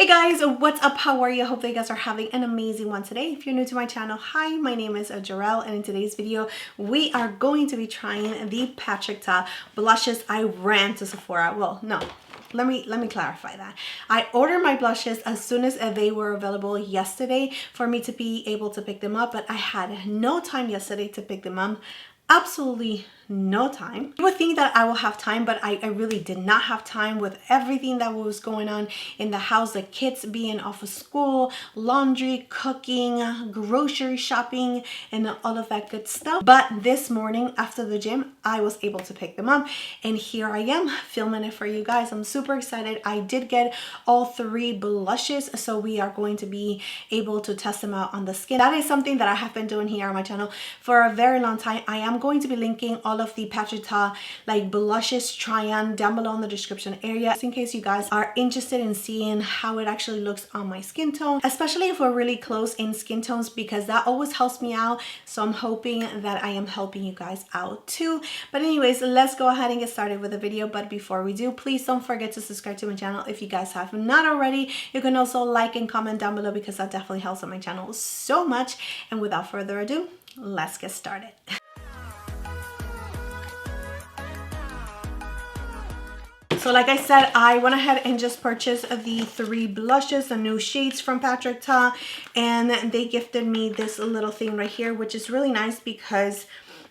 Hey guys, what's up? How are you? I hope that you guys are having an amazing one today. If you're new to my channel, hi, my name is Jarrell, and in today's video we are going to be trying the PATRCIK blushes. I ran to Sephora. Well, no, let me clarify that. I ordered my blushes as soon as they were available yesterday for me to be able to pick them up, but I had no time yesterday to pick them up. Absolutely no time. You would think that I will have time, but I really did not have time with everything that was going on in the house, the kids being off of school, laundry, cooking, grocery shopping, and all of that good stuff. But this morning after the gym, I was able to pick them up, and here I am filming it for you guys. I'm super excited. I did get all three blushes, so we are going to be able to test them out on the skin. That is something that I have been doing here on my channel for a very long time. I am going to be linking all of the PATRCIK like blushes try on down below in the description area, just in case you guys are interested in seeing how it actually looks on my skin tone, especially if we're really close in skin tones, because that always helps me out. So I'm hoping that I am helping you guys out too. But anyways, let's go ahead and get started with the video. But before we do, please don't forget to subscribe to my channel if you guys have not already. You can also like and comment down below, because that definitely helps on my channel so much. And without further ado, let's get started. So like I said, I went ahead and just purchased the three blushes, the new shades from PATRCIK, and they gifted me this little thing right here, which is really nice because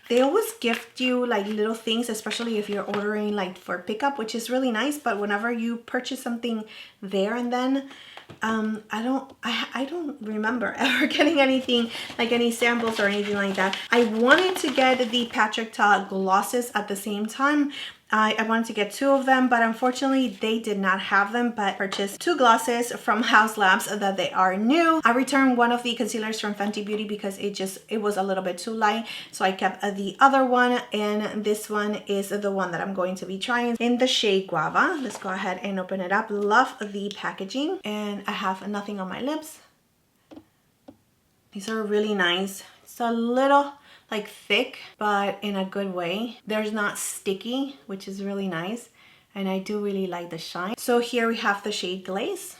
they always gift you like little things, especially if you're ordering like for pickup, which is really nice. But whenever you purchase something there and then, I don't remember ever getting anything like any samples or anything like that. I wanted to get the PATRCIK glosses at the same time. I wanted to get two of them, but unfortunately they did not have them. But I purchased two glosses from Haus that they are new. I returned one of the concealers from Fenty Beauty because it was a little bit too light, so I kept the other one, and this one is the one that I'm going to be trying in the shade Guava. Let's go ahead and open it up. Love the packaging, and I have nothing on my lips. These are really nice. It's a little like thick, but in a good way. They're not sticky, which is really nice, and I do really like the shine. So here we have the shade Glaze.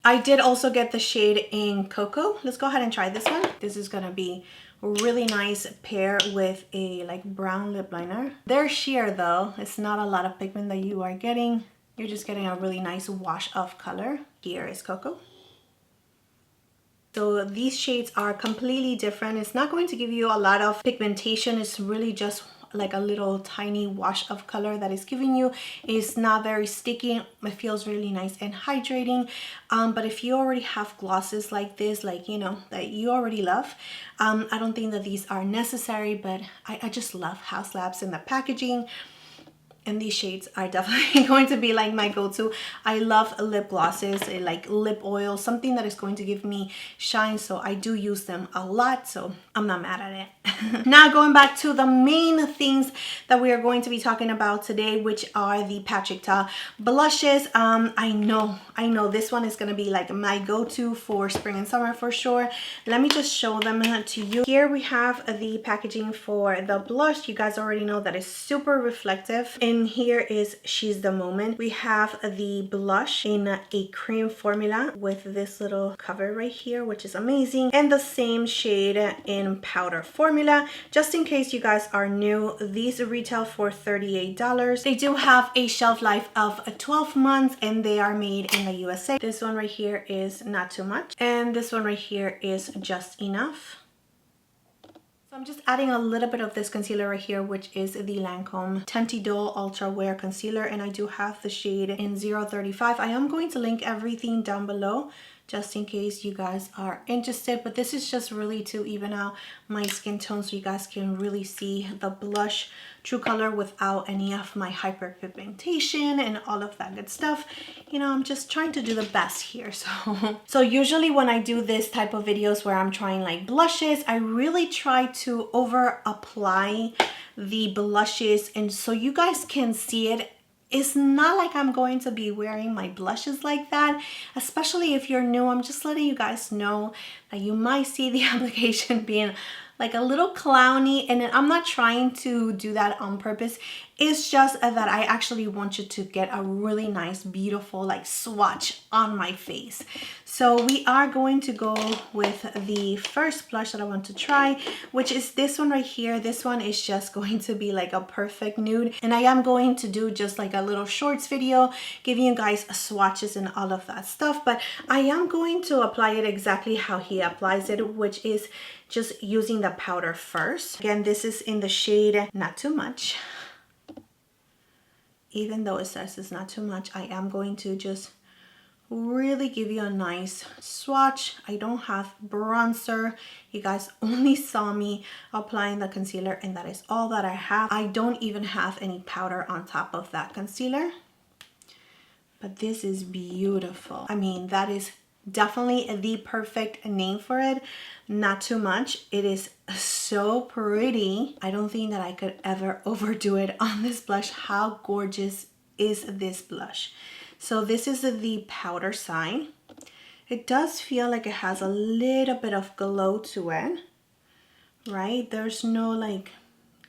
I did also get the shade in Cocoa. Let's go ahead and try this one. This is gonna be a really nice pair with a like brown lip liner. They're sheer though. It's not a lot of pigment that you are getting. You're just getting a really nice wash of color. Here is Cocoa. So these shades are completely different. It's not going to give you a lot of pigmentation. It's really just like a little tiny wash of color that is giving you. It's not very sticky. It feels really nice and hydrating. But if you already have glosses like this, like, you know, that you already love, I don't think that these are necessary, but I just love Haus and the packaging. And these shades are definitely going to be like my go-to. I love lip glosses, like lip oil, something that is going to give me shine. So I do use them a lot, so I'm not mad at it. Now going back to the main things that we are going to be talking about today, which are the PATRCIK blushes. I know this one is going to be like my go-to for spring and summer for sure. Let me just show them to you. Here we have the packaging for the blush. You guys already know that it's super reflective. And here is She's the Moment. We have the blush in a cream formula with this little cover right here, which is amazing, and the same shade in powder formula. Just in case you guys are new, these retail for $38. They do have a shelf life of 12 months, and they are made in the USA. This one right here is not too much, and this one right here is just enough. I'm just adding a little bit of this concealer right here, which is the Lancôme Idole Ultra Wear Concealer, and I do have the shade in 035. I am going to link everything down below just in case you guys are interested, but this is just really to even out my skin tone so you guys can really see the blush true color without any of my hyperpigmentation and all of that good stuff. You know, I'm just trying to do the best here. So usually when I do this type of videos where I'm trying like blushes, I really try to over apply the blushes, and so you guys can see it. It's not like I'm going to be wearing my blushes like that, especially if you're new. I'm just letting you guys know that you might see the application being like a little clowny, and I'm not trying to do that on purpose. It's just that I actually want you to get a really nice, beautiful like swatch on my face. So we are going to go with the first blush that I want to try, which is this one right here. This one is just going to be like a perfect nude, and I am going to do just like a little shorts video giving you guys swatches and all of that stuff, but I am going to apply it exactly how he applies it, which is just using the powder first. Again, this is in the shade Not Too Much. Even though it says it's not too much, I am going to just really give you a nice swatch. I don't have bronzer. You guys only saw me applying the concealer, and that is all that I have. I don't even have any powder on top of that concealer, but this is beautiful. I mean, that is definitely the perfect name for it. Not Too Much. It is so pretty. I don't think that I could ever overdo it on this blush. How gorgeous is this blush? So this is the powder side. It does feel like it has a little bit of glow to it, right? There's no like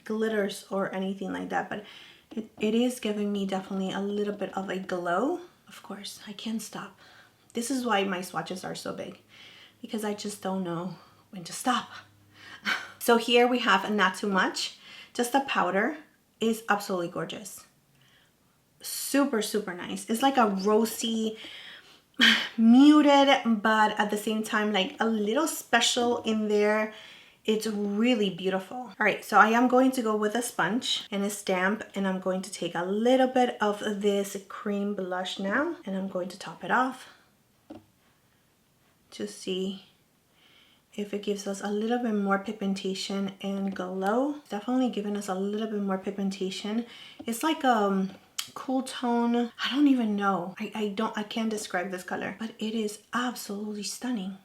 glitters or anything like that, but it is giving me definitely a little bit of a glow. Of course, I can't stop. This is why my swatches are so big, because I just don't know when to stop. So here we have Not Too Much. Just the powder is absolutely gorgeous. Super, super nice. It's like a rosy, muted, but at the same time like a little special in there. It's really beautiful. All right, so I am going to go with a sponge and a stamp, and I'm going to take a little bit of this cream blush now, and I'm going to top it off to see if it gives us a little bit more pigmentation and glow. Definitely giving us a little bit more pigmentation. It's like cool tone. I don't even know. I can't describe this color, but it is absolutely stunning.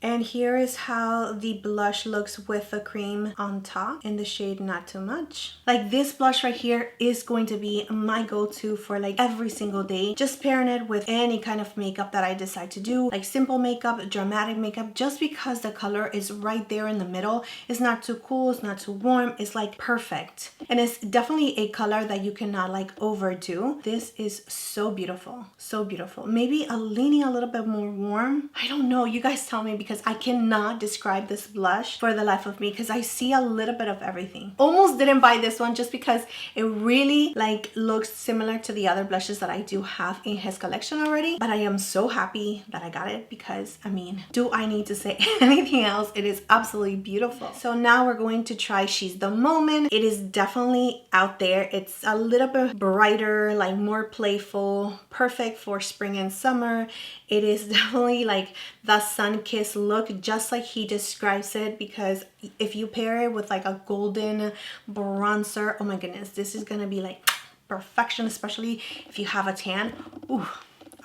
And here is how the blush looks with the cream on top in the shade Not Too Much. Like this blush right here is going to be my go-to for like every single day. Just pairing it with any kind of makeup that I decide to do, like simple makeup, dramatic makeup, just because the color is right there in the middle. It's not too cool, it's not too warm, it's like perfect. And it's definitely a color that you cannot like overdo. This is so beautiful, so beautiful. Maybe leaning a little bit more warm. I don't know, you guys tell me, because I cannot describe this blush for the life of me, because I see a little bit of everything. Almost didn't buy this one just because it really like looks similar to the other blushes that I do have in his collection already, but I am so happy that I got it, because I mean, do I need to say anything else? It is absolutely beautiful. So now we're going to try She's the Moment. It is definitely out there. It's a little bit brighter, like more playful, perfect for spring and summer. It is definitely like the sun-kissed look, just like he describes it, because if you pair it with like a golden bronzer, oh my goodness, this is gonna be like perfection, especially if you have a tan. Ooh.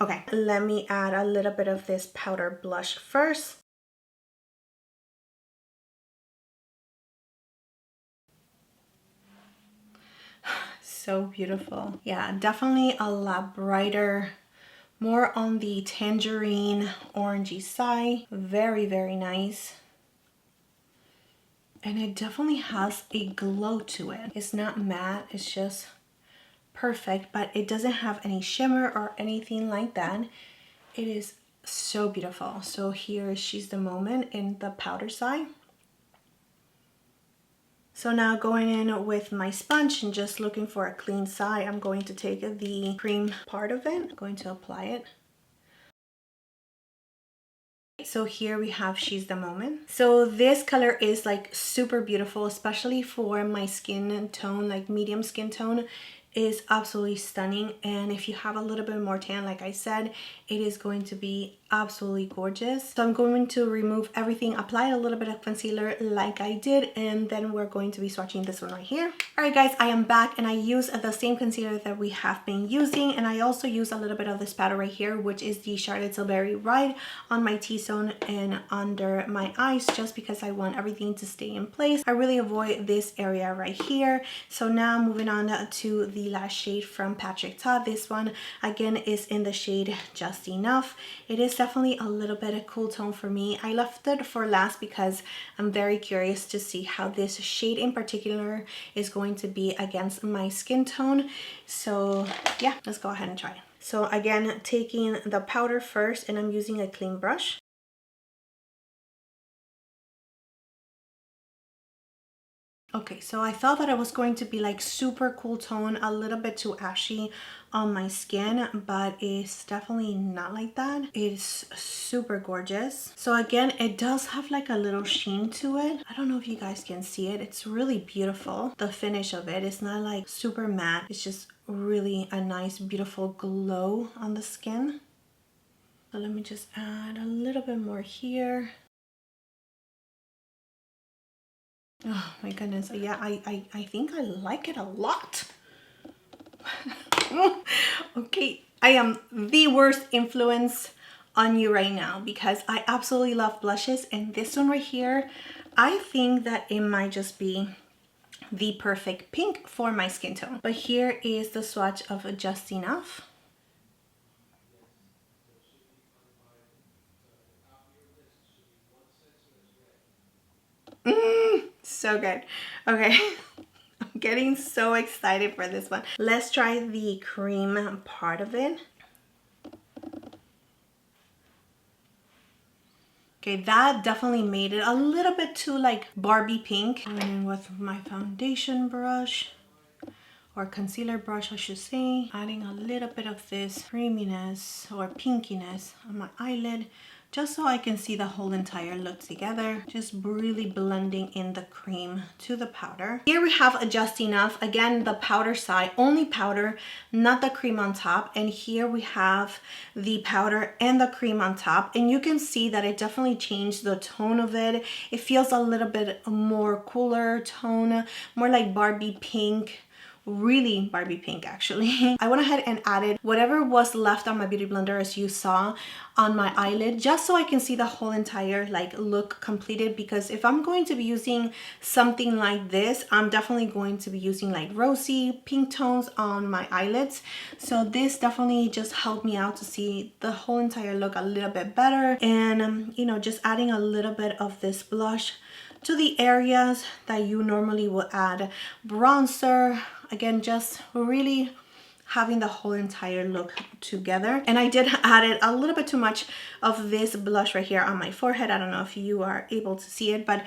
Okay, let me add a little bit of this powder blush first. So beautiful. Yeah, definitely a lot brighter, more on the tangerine orangey side. Very, very nice. And it definitely has a glow to it. It's not matte, it's just perfect, but it doesn't have any shimmer or anything like that. It is so beautiful. So here is She's the Moment in the powder side. So now going in with my sponge and just looking for a clean side, I'm going to take the cream part of it. I'm going to apply it. So here we have She's the Moment. So this color is like super beautiful, especially for my skin tone, like medium skin tone. Is absolutely stunning. And if you have a little bit more tan, like I said, it is going to be absolutely gorgeous. So I'm going to remove everything, apply a little bit of concealer like I did, and then we're going to be swatching this one right here. All right guys, I am back, and I use the same concealer that we have been using, and I also use a little bit of this powder right here, which is the Charlotte Tilbury right on my T-zone and under my eyes, just because I want everything to stay in place. I really avoid this area right here. So now moving on to the last shade from PATRCIK. This one again is in the shade Just Enough. It is definitely a little bit of cool tone for me. I left it for last because I'm very curious to see how this shade in particular is going to be against my skin tone. So yeah, let's go ahead and try it. So again, taking the powder first, and I'm using a clean brush. Okay, so I thought that it was going to be like super cool tone, a little bit too ashy on my skin, but it's definitely not like that. It's super gorgeous. So again, it does have like a little sheen to it. I don't know if you guys can see it. It's really beautiful. The finish of it is not like super matte. It's just really a nice, beautiful glow on the skin. So let me just add a little bit more here. Oh my goodness. Yeah, I think I like it a lot. Okay, I am the worst influence on you right now because I absolutely love blushes, and this one right here, I think that it might just be the perfect pink for my skin tone. But here is the swatch of Just Enough. So good. Okay. I'm getting so excited for this one. Let's try the cream part of it. Okay, that definitely made it a little bit too like Barbie pink. Going in with my foundation brush, or concealer brush I should say, adding a little bit of this creaminess or pinkiness on my eyelid, just so I can see the whole entire look together. Just really blending in the cream to the powder. Here we have a Just Enough. Again, the powder side, only powder, not the cream on top. And here we have the powder and the cream on top. And you can see that it definitely changed the tone of it. It feels a little bit more cooler tone, more like Barbie pink. Really Barbie pink actually. I went ahead and added whatever was left on my beauty blender, as you saw, on my eyelid, just so I can see the whole entire like look completed, because if I'm going to be using something like this, I'm definitely going to be using like rosy pink tones on my eyelids. So this definitely just helped me out to see the whole entire look a little bit better. And you know, just adding a little bit of this blush to the areas that you normally would add bronzer. Again, just really having the whole entire look together. And I did add a little bit too much of this blush right here on my forehead. I don't know if you are able to see it, but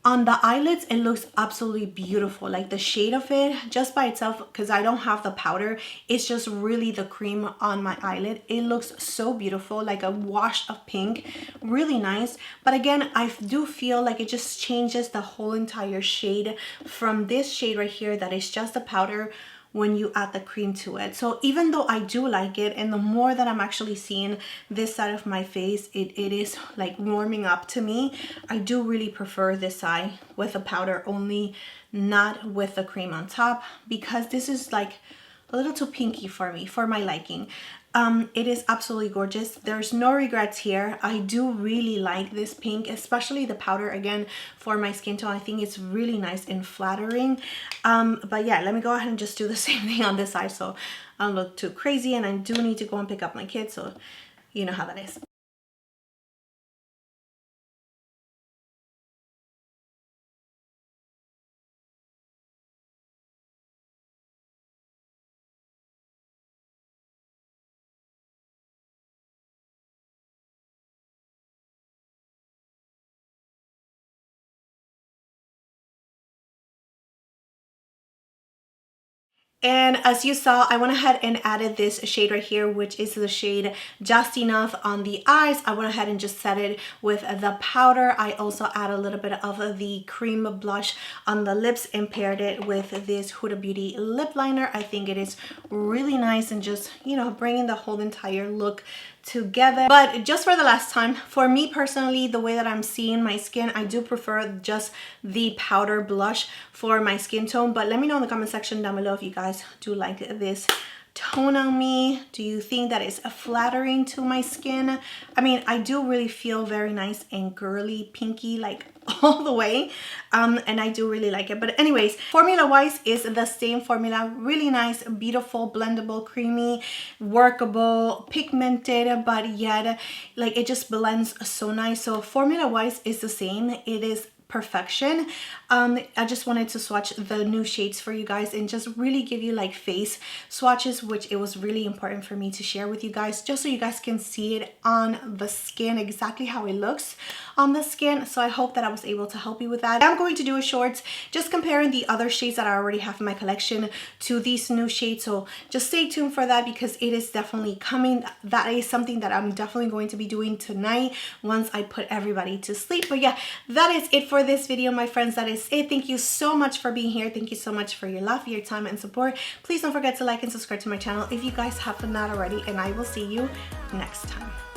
on the eyelids, it looks absolutely beautiful. Like the shade of it just by itself, because I don't have the powder, it's just really the cream on my eyelid. It looks so beautiful, like a wash of pink, really nice. But again, I do feel like it just changes the whole entire shade from this shade right here that is just a powder when you add the cream to it. So even though I do like it, and the more that I'm actually seeing this side of my face, it is like warming up to me, I do really prefer this side with the powder only, not with the cream on top, because this is like a little too pinky for me, for my liking. It is absolutely gorgeous. There's no regrets here. I do really like this pink, especially the powder, again, for my skin tone. I think it's really nice and flattering. But yeah, let me go ahead and just do the same thing on this side so I don't look too crazy. And I do need to go and pick up my kids, so you know how that is. And as you saw, I went ahead and added this shade right here, which is the shade Just Enough on the eyes. I went ahead and just set it with the powder. I also add a little bit of the cream blush on the lips and paired it with this Huda Beauty lip liner. I think it is really nice and just, you know, bringing the whole entire look together. But just for the last time, for me personally, the way that I'm seeing my skin, I do prefer just the powder blush for my skin tone. But let me know in the comment section down below if you guys do like this tone on me? Do you think that it's flattering to my skin? I mean, I do really feel very nice and girly, pinky, like all the way, and I do really like it. But anyways, formula wise is the same formula. Really nice, beautiful, blendable, creamy, workable, pigmented, but yet like it just blends so nice. So formula wise is the same. It is perfection. I just wanted to swatch the new shades for you guys and just really give you like face swatches, which it was really important for me to share with you guys, just so you guys can see it on the skin, exactly how it looks on the skin. So I hope that I was able to help you with that. I'm going to do a short just comparing the other shades that I already have in my collection to these new shades, so just stay tuned for that because it is definitely coming. That is something that I'm definitely going to be doing tonight once I put everybody to sleep. But yeah, that is it for this video, my friends. That is it. Thank you so much for being here. Thank you so much for your love, your time, and support. Please don't forget to like and subscribe to my channel if you guys have not already, and I will see you next time.